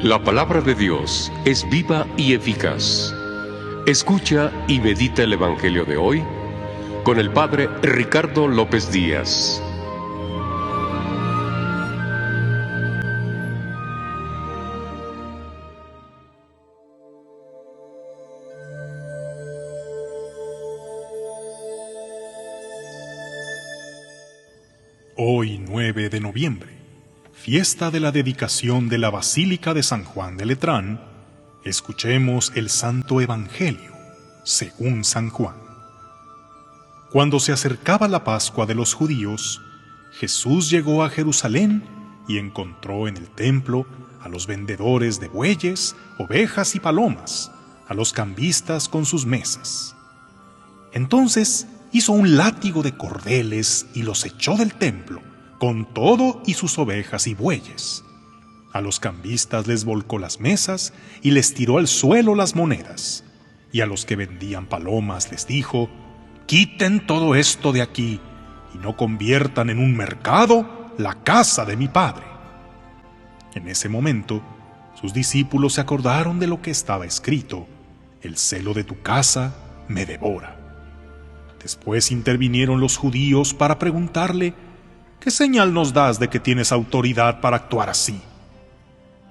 La palabra de Dios es viva y eficaz. Escucha y medita el Evangelio de hoy con el Padre Ricardo López Díaz. Hoy, 9 de noviembre, fiesta de la dedicación de la Basílica de San Juan de Letrán, escuchemos el Santo Evangelio, según San Juan. Cuando se acercaba la Pascua de los judíos, Jesús llegó a Jerusalén y encontró en el templo a los vendedores de bueyes, ovejas y palomas, a los cambistas con sus mesas. Entonces hizo un látigo de cordeles y los echó del templo, con todo y sus ovejas y bueyes. A los cambistas les volcó las mesas y les tiró al suelo las monedas. Y a los que vendían palomas les dijo: «Quiten todo esto de aquí y no conviertan en un mercado la casa de mi Padre». En ese momento, sus discípulos se acordaron de lo que estaba escrito: «El celo de tu casa me devora». Después intervinieron los judíos para preguntarle: «¿Qué señal nos das de que tienes autoridad para actuar así?».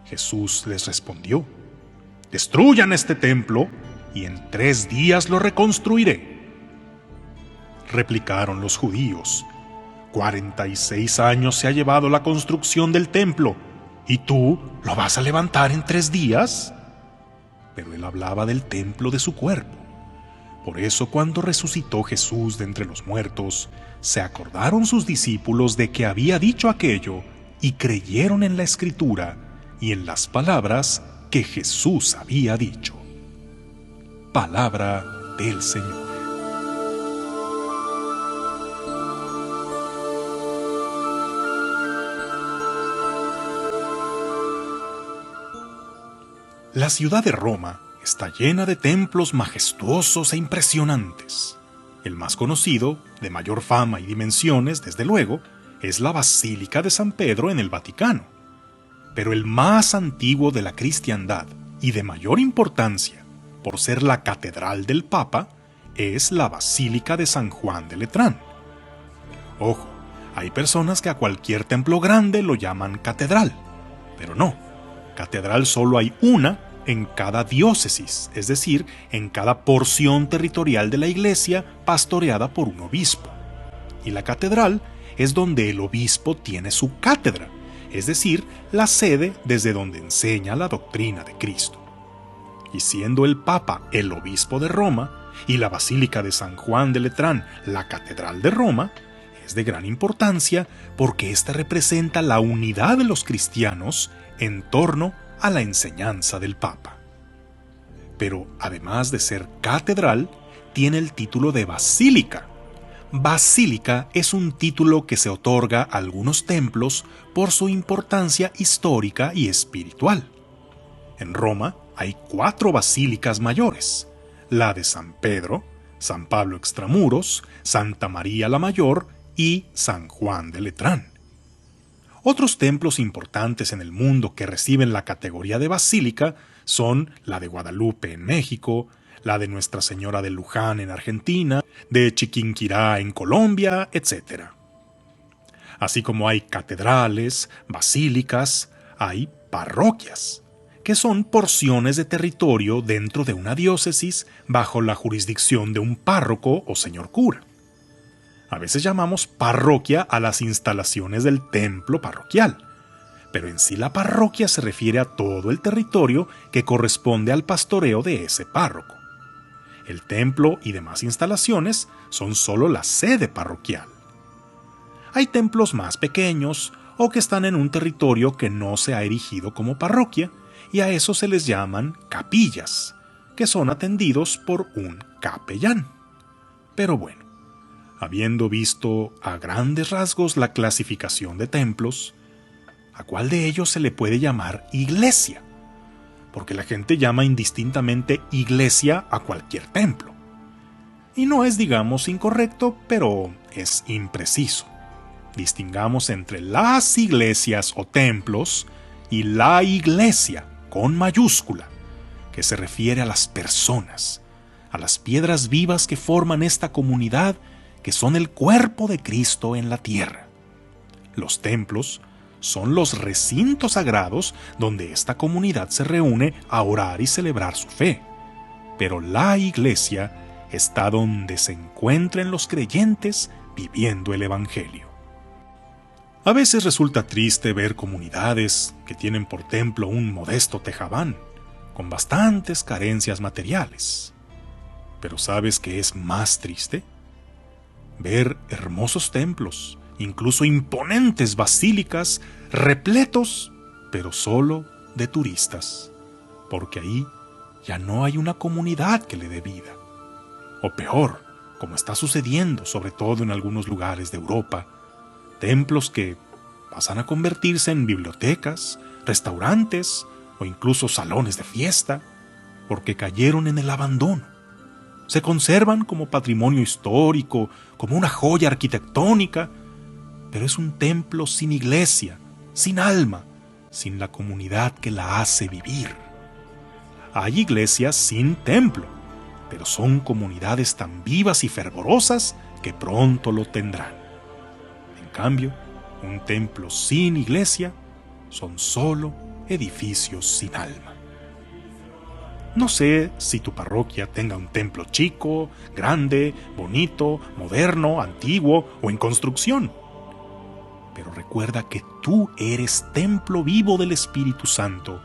Jesús les respondió: «Destruyan este templo y en 3 días lo reconstruiré». Replicaron los judíos: 46 años se ha llevado la construcción del templo, ¿y tú lo vas a levantar en 3 días? Pero él hablaba del templo de su cuerpo. Por eso, cuando resucitó Jesús de entre los muertos, se acordaron sus discípulos de que había dicho aquello y creyeron en la Escritura y en las palabras que Jesús había dicho. Palabra del Señor. La ciudad de Roma está llena de templos majestuosos e impresionantes. El más conocido, de mayor fama y dimensiones, desde luego, es la Basílica de San Pedro en el Vaticano. Pero el más antiguo de la cristiandad y de mayor importancia, por ser la catedral del Papa, es la Basílica de San Juan de Letrán. Ojo, hay personas que a cualquier templo grande lo llaman catedral, pero no, catedral solo hay una en cada diócesis, es decir, en cada porción territorial de la iglesia pastoreada por un obispo. Y la catedral es donde el obispo tiene su cátedra, es decir, la sede desde donde enseña la doctrina de Cristo. Y siendo el Papa el obispo de Roma y la Basílica de San Juan de Letrán la catedral de Roma, es de gran importancia porque ésta representa la unidad de los cristianos en torno a la enseñanza del Papa. Pero además de ser catedral, tiene el título de basílica. Basílica es un título que se otorga a algunos templos por su importancia histórica y espiritual. En Roma hay 4 basílicas mayores: la de San Pedro, San Pablo Extramuros, Santa María la Mayor y San Juan de Letrán. Otros templos importantes en el mundo que reciben la categoría de basílica son la de Guadalupe en México, la de Nuestra Señora de Luján en Argentina, de Chiquinquirá en Colombia, etc. Así como hay catedrales, basílicas, hay parroquias, que son porciones de territorio dentro de una diócesis bajo la jurisdicción de un párroco o señor cura. A veces llamamos parroquia a las instalaciones del templo parroquial, pero en sí la parroquia se refiere a todo el territorio que corresponde al pastoreo de ese párroco. El templo y demás instalaciones son solo la sede parroquial. Hay templos más pequeños o que están en un territorio que no se ha erigido como parroquia, y a eso se les llaman capillas, que son atendidos por un capellán. Pero bueno, habiendo visto a grandes rasgos la clasificación de templos, ¿a cuál de ellos se le puede llamar iglesia? Porque la gente llama indistintamente iglesia a cualquier templo. Y no es, digamos, incorrecto, pero es impreciso. Distingamos entre las iglesias o templos y la iglesia, con mayúscula, que se refiere a las personas, a las piedras vivas que forman esta comunidad, que son el cuerpo de Cristo en la tierra. Los templos son los recintos sagrados donde esta comunidad se reúne a orar y celebrar su fe. Pero la iglesia está donde se encuentran los creyentes viviendo el Evangelio. A veces resulta triste ver comunidades que tienen por templo un modesto tejabán, con bastantes carencias materiales. Pero ¿sabes qué es más triste? Ver hermosos templos, incluso imponentes basílicas, repletos, pero solo de turistas, porque ahí ya no hay una comunidad que le dé vida. O peor, como está sucediendo sobre todo en algunos lugares de Europa, templos que pasan a convertirse en bibliotecas, restaurantes o incluso salones de fiesta, porque cayeron en el abandono. Se conservan como patrimonio histórico, como una joya arquitectónica, pero es un templo sin iglesia, sin alma, sin la comunidad que la hace vivir. Hay iglesias sin templo, pero son comunidades tan vivas y fervorosas que pronto lo tendrán. En cambio, un templo sin iglesia son solo edificios sin alma. No sé si tu parroquia tenga un templo chico, grande, bonito, moderno, antiguo o en construcción. Pero recuerda que tú eres templo vivo del Espíritu Santo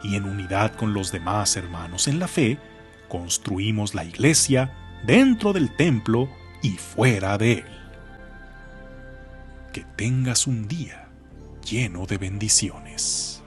y en unidad con los demás hermanos en la fe, construimos la iglesia dentro del templo y fuera de él. Que tengas un día lleno de bendiciones.